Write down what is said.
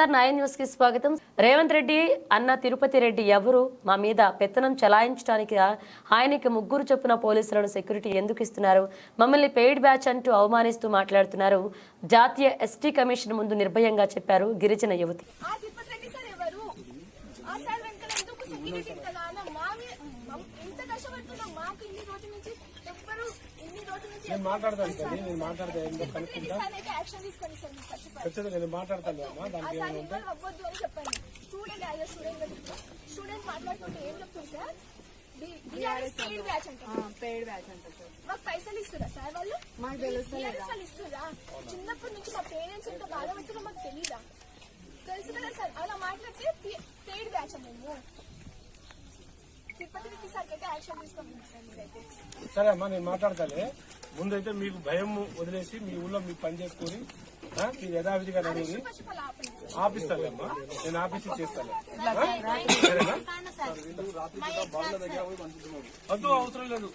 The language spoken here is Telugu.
నమస్కారం, 9 న్యూస్ కి స్వాగతం. రేవంత్ రెడ్డి అన్న తిరుపతి రెడ్డి ఎవరు? మా మీద పెత్తనం చలాయించడానికి ఆయనకి 3 చొప్పున పోలీసులను సెక్యూరిటీ ఎందుకు ఇస్తున్నారు? మమ్మల్ని పెయిడ్ బ్యాచ్ అంటూ అవమానిస్తూ మాట్లాడుతున్నారు. జాతీయ ఎస్టీ కమిషన్ ముందు నిర్భయంగా చెప్పారు గిరిజన యువతి. నేను మాట్లాడతాను సార్, నేను మాట్లాడతాను కనుక్కుంటా ఖచ్చితంగా నేను మాట్లాడతాను అమ్మా. దానికి స్టూడెంట్ మాట్లాడుతుంటే ఏం చెప్తుంది సార్? పెయిడ్ బ్యాచ్ అంటారు. మాకు పైసలు ఇస్తున్నా సార్ వాళ్ళు? మాకు తెలుసు ఇస్తున్నా. చిన్నప్పటి నుంచి మా పేరెంట్స్ ఎంత బాధపడుతున్నా మాకు తెలీదా? తెలుసు కదా సార్. అలా మాట్లాడితే పెయిడ్ బ్యాచ్ మేము తిరుపతికి సార్ అయితే యాక్షన్ తీసుకుంటున్నాం సార్. మీరైతే సరే అమ్మా, నేను మాట్లాడతానే. ముందైతే మీకు భయం వదిలేసి మీ ఊళ్ళో మీకు పని చేసుకుని మీరు యథావిధిగా నడిగి ఆపిస్తాను అమ్మా. నేను ఆఫీస్ చేస్తాను. వద్దు, అవసరం లేదు.